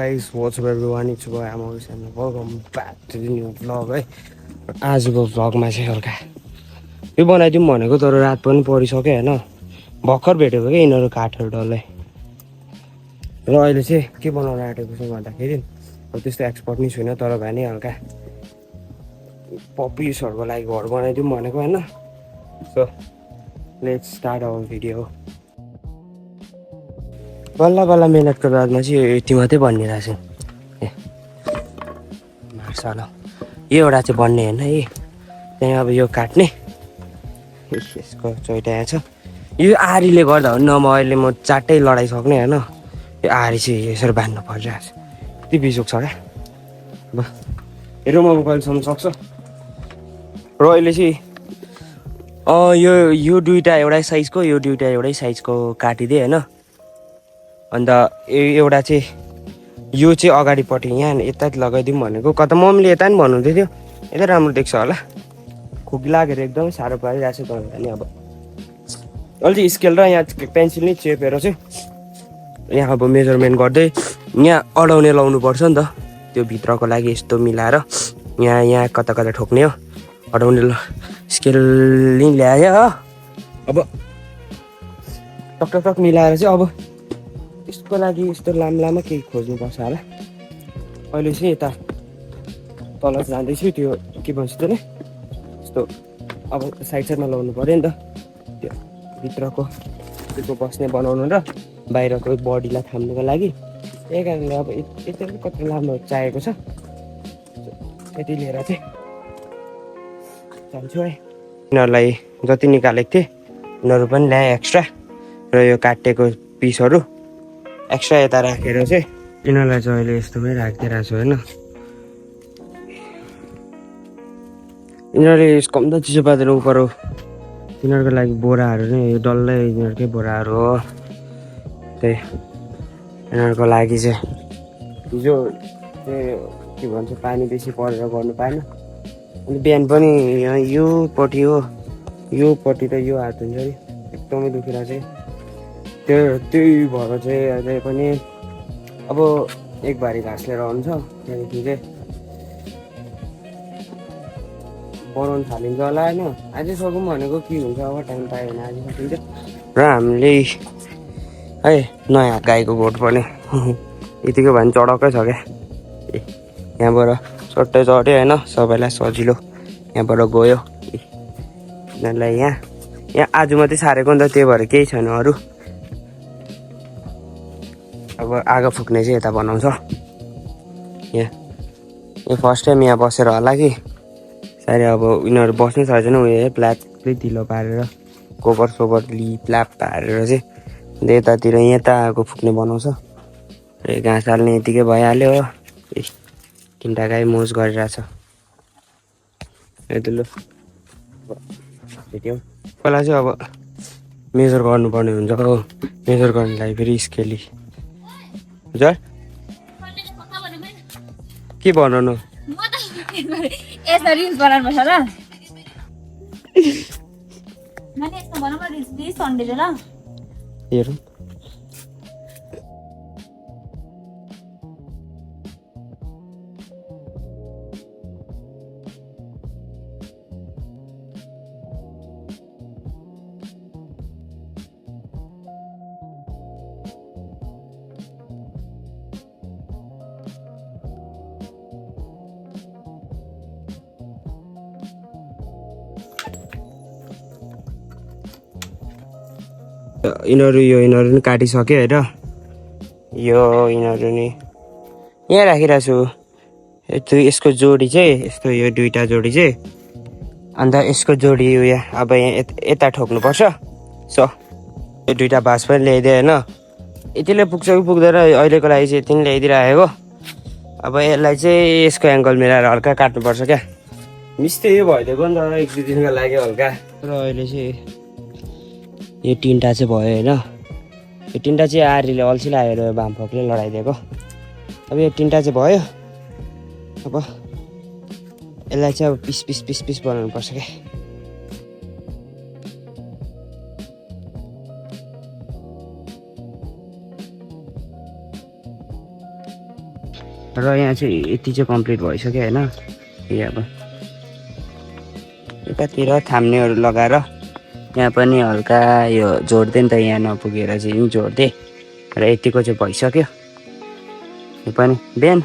guys, what's up everyone? It's boy Amos and welcome back to the new vlog है आजको भ्लगमा चाहिँ हल्का यो बनाइदिउँ भनेको तर रात पनि परिसक्यो हैन भर्खर भेटेको के यिनीहरू काठहरू डल्लै र अहिले चाहिँ के बनाउन आँटेको छु भन्दाखेरि अब त्यस्तो एक्सपर्ट नि छुइनँ तर भए नि हल्का पपिसहरूको लागि घर बनाइदिउँ भनेको हैन so let's start our video बल्ल बल्ल मेहनतको बादमा चाहिँ यति मात्रै बनिरहेछ ए मार्छ यो एउटा चाहिँ बन्ने होइन है त्यहाँ अब यो काट्ने यसको चोइटा यहाँ छ यो आरीले गर्दा हो न म अहिले म चाटै लडाइसक्ने होइन यो आरी चाहिँ यसरी बाँध्नु परिरहेछ यति बिजोक छ क्या अब हेरौँ अब कहिलेसम्म सक्छ र अहिले चाहिँ यो दुइटा एउटै साइजको यो दुइटा एउटै साइजको काटिदिएँ होइन अन्त एउटा चाहिँ यो चाहिँ अगाडिपट्टि यहाँ यता लगाइदिउँ भनेको कता मम्मीले यता नि भन्नुहुँदै थियो यता राम्रो देख्छ होला खुकी लागेर एकदमै साह्रो पारिरहेको छ तपाईँलाई नि अब अलि स्केल र यहाँ पेन्सिल नै चेपेर चाहिँ यहाँ अब मेजरमेन्ट गर्दै यहाँ अडाउने लाउनुपर्छ नि त त्यो भित्रको लागि यस्तो मिलाएर यहाँ कता कता ठोक्ने हो अडाउने स्केल नै ल्यायो हो अब टक मिलाएर चाहिँ अब यसको लागि यस्तो लामो केही खोज्नुपर्छ होला अहिले चाहिँ यता तल जाँदैछु त्यो के भन्छ त्यसले यस्तो अब साइडमा लाउनु पऱ्यो नि त त्यो भित्रको त्यो बस्ने बनाउनु र बाहिरको बडीलाई थाम्नुको लागि त्यही कारणले अब यति कति लामो चाहिएको छ यति लिएर चाहिँ जान्छु है यिनीहरूलाई जति निकालेको थिएँ यिनीहरू पनि ल्याएँ एक्स्ट्रा र यो काटेको पिसहरू एक्स्ट्रा यता राखेर चाहिँ यिनीहरूलाई चाहिँ अहिले यस्तोमै राखिदिइरहेको छु होइन यिनीहरूले कम्ता चिसो पारेर उपर यिनीहरूको लागि बोराहरू नै यो डल्लै यिनीहरूकै बोराहरू हो त्यही यिनीहरूको लागि चाहिँ हिजो के भन्छ पानी बेसी परेर गर्नु पाएन अनि बिहान पनि योपट्टि हो योपट्टि र यो हात हुन्छ नि एकदमै दुखिरहेको चाहिँ त्यही भएर चाहिँ अझै पनि अब एक भारी घाँस लिएर आउँछ त्यहाँदेखि चाहिँ बनाउनु थालिन्छ होला होइन अझै सकौँ भनेको के हुन्छ अब टाइम पायो भने अझै सकिन्छ र हामीले है नयाँ गाईको गोठ पनि यतिकै भने चढक्कै छ क्या यहाँबाट चट्टै चढ्यो होइन सबैलाई सजिलो यहाँबाट गयो यिनीहरूलाई यहाँ आज मात्रै सारेको नि त त्यही भएर केही छैन अरू अब आगो फुक्ने चाहिँ यता बनाउँछ यहाँ फर्स्ट टाइम यहाँ बसेर होला कि साह्रै अब यिनीहरू बस्नै सक्दैन उयो प्ल्यापै ढिलो पारेर गोबर सोबर प्ल्याप पारेर चाहिँ अन्त यतातिर यता आगो फुक्ने बनाउँछ र घाँस हाल्ने यतिकै भइहाल्यो हो तिनवटा गाई मोज गरिरहेछ यतिलो भेट्यौँ पहिला चाहिँ अब मेजर गर्नुपर्ने हुन्छ हो मेजर गर्नु लागि फेरि स्केली हजुर के बनाउनु हेरौँ यिनीहरू नि काटिसक्यो होइन यिनीहरू नि यहाँ राखिरहेको छु यसको जोडी चाहिँ यस्तो यो दुइटा जोडी चाहिँ अन्त यसको जोडी उयो अब यहाँ यता ठोक्नुपर्छ सो यो दुइटा बाँस पनि ल्याइदियो होइन यतिले पुग्छ कि पुग्दैन अहिलेको लागि चाहिँ यति नै ल्याइदिइराखेको अब यसलाई चाहिँ यसको एङ्गल मिलाएर हल्का काट्नुपर्छ क्या मिस्टेक यो भइदिएको नि त एक दुई दिनको लागि हल्का र अहिले चाहिँ यो तिनवटा चाहिँ भयो होइन यो तिनवटा चाहिँ आरीले अल्छी लागेर भामफोकले लडाइदिएको अब यो तिनवटा चाहिँ भयो अब यसलाई चाहिँ अब पिस बनाउनु पर्छ क्या र यहाँ चाहिँ यति चाहिँ कम्प्लिट भइसक्यो होइन। यो अब यतातिर थाम्नेहरू लगाएर यहाँ पनि हल्का यो जोड्दै नि त, यहाँ नपुगेर चाहिँ यहीँ जोड्दै र यतिको चाहिँ भइसक्यो। यो पनि बिहान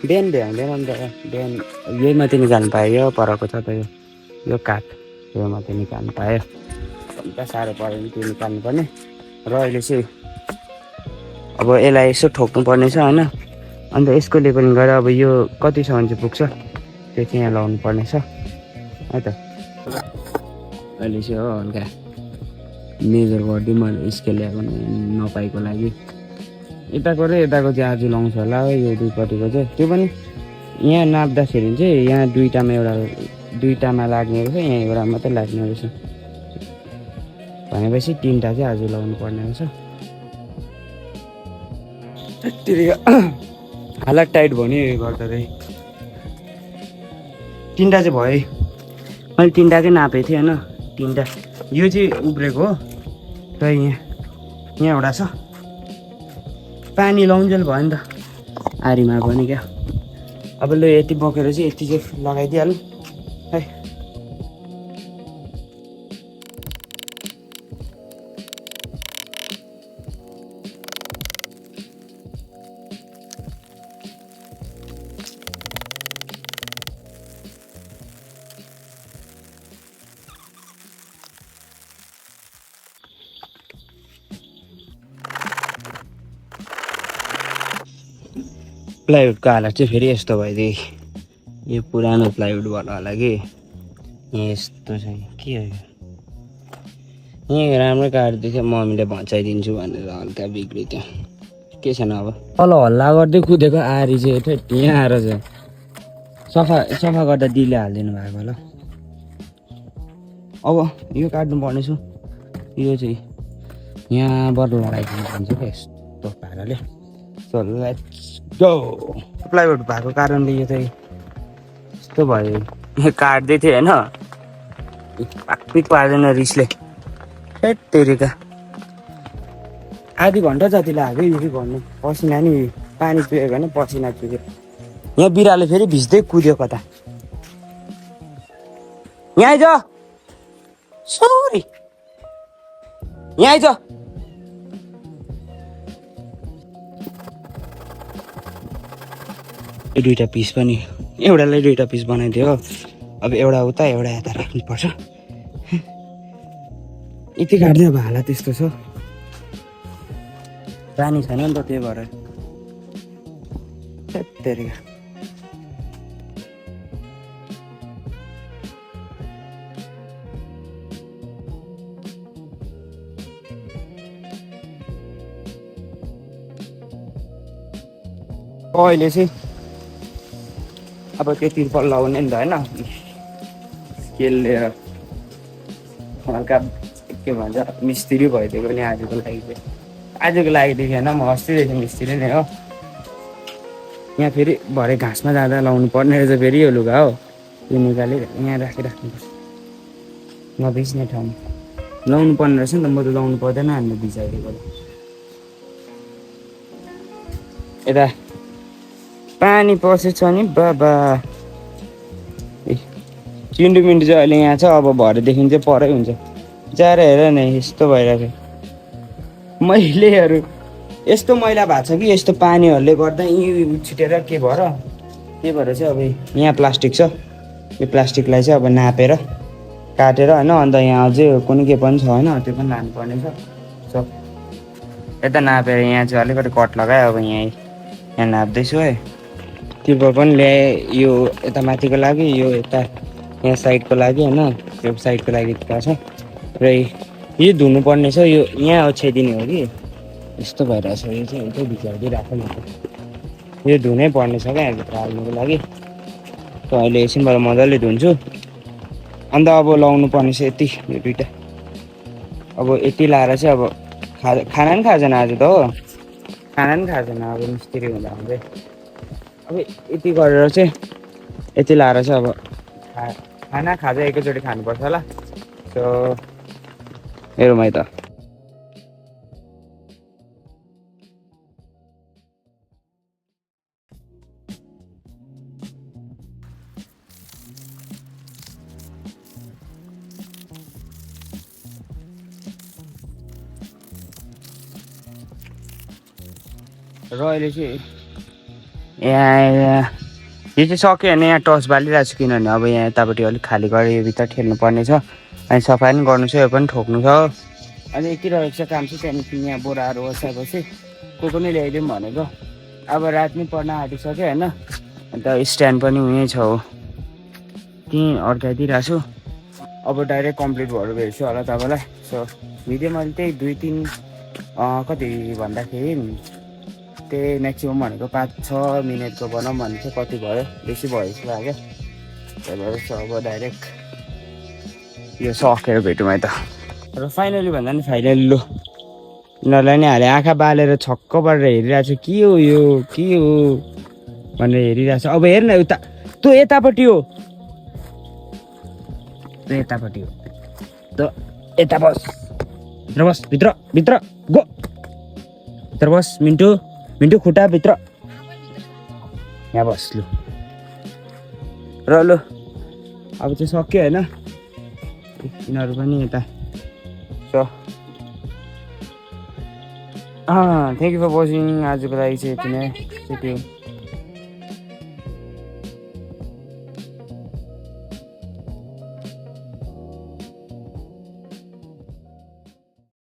भ्याउँदैन नि त, बिहान यही मात्रै निकाल्नु पायो। यो परको छ त यो काठ, यो मात्रै निकाल्नु पायो। अन्त साह्रो पऱ्यो नि त्यो निकाल्नु पर्ने। र अहिले चाहिँ अब यसलाई यसो ठोक्नु पर्ने छ होइन। अन्त यसको लेबलिङ गरेर अब यो कतिसम्म चाहिँ पुग्छ त्यो चाहिँ यहाँ लाउनु पर्ने छ है त। अहिले चाहिँ हो हल्का मेजर गरिदिउँ मैले स्केल ल्याएको नपाएको लागि। यताको र यताको चाहिँ आज लाउँछ होला है यो दुईपट्टिको चाहिँ। त्यो पनि यहाँ नाप्दाखेरि चाहिँ यहाँ दुईटामा लाग्ने रहेछ, यहाँ एउटा मात्रै लाग्ने रहेछ। भनेपछि तिनवटा चाहिँ आज लाउनु पर्ने रहेछ। हालत टाइट भयो नि गर्दा चाहिँ तिनवटा चाहिँ भयो। मैले तिनवटाकै नापेको थिएँ होइन, तिनवटा यो चाहिँ उब्रेको हो र यहाँ एउटा छ। पानी लाउन्जेल भयो नि त आरीमा पनि क्या। अब ल यति बोकेर चाहिँ यति चाहिँ लगाइदिइहालौँ है। प्लाइवुडको हालत चाहिँ फेरि यस्तो भइदियो। यो पुरानो प्लाइवुड भन्नु होला कि यहाँ यस्तो छ के हो यहाँ राम्रो काट्दै थियो। मम्मीले भचाइदिन्छु भनेर हल्का बिग्रियो त्यो के छैन। अब तल हल्ला गर्दै कुदेको आरी चाहिँ यहाँ आएर चाहिँ सफा गर्दा दिले हालिदिनु भएको होला। अब यो काट्नु पर्ने छु। यो चाहिँ यहाँबाट लगाइदिनु पर्छ क्या यस्तो पाराले। So let's go. प्लाइवुड भएको कारणले यो चाहिँ यस्तो भयो। यहाँ काट्दै थियो होइन, पाकपिक पार्दैन रिसले। तेरिका आधी घन्टा जति लाग्यो यो चाहिँ गर्नु। पसिना नि पानी चुहेको होइन, पसिना चुह्यो। यहाँ बिरालो फेरि भिज्दै कुद्यो कता। यहाँ आइज सरी, यहाँ आइज। दुईवटा पिस पनि एउटालाई दुईवटा पिस बनाइदियो। अब एउटा उता एउटा यता राख्नुपर्छ। यति काट्दै अब हालत त्यस्तो छ। पानी छैन नि त त्यही भएर। अहिले चाहिँ अब त्यो तिर्पल लगाउने नि त होइन, स्केल लिएर हल्का के भन्छ मिस्त्री भइदिएको नि आजको लागि चाहिँ। आजको लागिदेखि होइन, म अस्तिदेखि मिस्त्री नै हो। यहाँ फेरि भरे घाँसमा जाँदा लाउनु पर्ने रहेछ फेरि यो लुगा हो। यो निकालेर यहाँ राखिराख्नुपर्छ नभिज्ने ठाउँमा लाउनु पर्ने रहेछ नि त। म त लाउनु पर्दैन हामीले भिजाइदिएको। यता पानी पसेछ नि बाबा। चिन्डु मिन्डु चाहिँ अहिले यहाँ छ। अब भरेदेखि चाहिँ परै हुन्छ। जाएर हेर न यस्तो भइरहेको छ। मैलेहरू यस्तो मैला भएको छ कि यस्तो पानीहरूले गर्दा यहीँ छिटेर के भएर चाहिँ अब यहाँ प्लास्टिक छ। यो प्लास्टिकलाई चाहिँ अब नापेर काटेर होइन, अन्त यहाँ अझै कुनै के पनि छ होइन, त्यो पनि लानुपर्ने छ। सो यता नापेर यहाँ चाहिँ अलिकति कट लगायो। अब यहाँ नाप्दैछु है। तिर्पल पनि ल्याएँ, यो यता माथिको लागि, यो यता यहाँ साइडको लागि होइन, त्यो साइडको लागि थाहा छ। र यो धुनुपर्ने छ। यो यहाँ ओछ्याइदिने हो कि यस्तो भइरहेछ। यो चाहिँ यतै भिजाइदिइ राख्नु नि। यो धुनै पर्ने छ क्या यहाँभित्र हाल्नुको लागि। त अहिले एकछिनबाट मजाले धुन्छु। अन्त अब लाउनु पर्ने छ यति, यो दुइटा। अब यति लाएर चाहिँ अब खाना पनि खाँदैन आज त हो, खाना पनि खाँदैन अब मिस्त्री हुँदा हुँदै। अब यति गरेर चाहिँ यति लाएर चाहिँ अब खाना खाजा एकैचोटि खानुपर्छ होला। सो हेरौँ है त। र अहिले चाहिँ यहाँ यो चाहिँ सक्यो भने यहाँ टस बालिरहेको छु किनभने अब यहाँ यतापट्टि अलिक खाली गरेर यो भित्र ठेल्नु पर्ने छ अनि सफा पनि गर्नु छ यो पनि ठोक्नु छ अनि यति रहेको छ काम चाहिँ त्यहाँदेखि यहाँ बोराहरू ओसाएपछि को पनि ल्याइदिउँ भनेको अब रात पनि पर्न आँटिसक्यो होइन अन्त स्ट्यान्ड पनि उहीँ छ हो त्यहीँ अड्काइदिइरहेको छु अब डाइरेक्ट कम्प्लिट भएर भेट्छु होला तपाईँलाई सो भिडियो मैले त्यही 2-3 कति भन्दाखेरि त्यही म्याक्सिमम् भनेको 5-6 मिनटको बनाऊँ भने चाहिँ कति भयो बेसी भयो जस्तो लाग्यो त्यही भएर अब डाइरेक्ट यो सकेर भेटौँ है त र फाइनली भन्दा नि फाइनली लु यिनीहरूलाई नि हाले आँखा बालेर छक्क परेर हेरिरहेको छु के हो यो के हो भनेर हेरिरहेको छ अब हेर न उता तँ यतापट्टि हो त यतापट्टि हो त यता बस भित्र भित्र गो भित्र बस मिन्टु खुट्टा भित्र यहाँ बस लु र लु अब चाहिँ सक्यो होइन यिनीहरू पनि यता so thank you for watching आजको लागि चाहिँ यति नै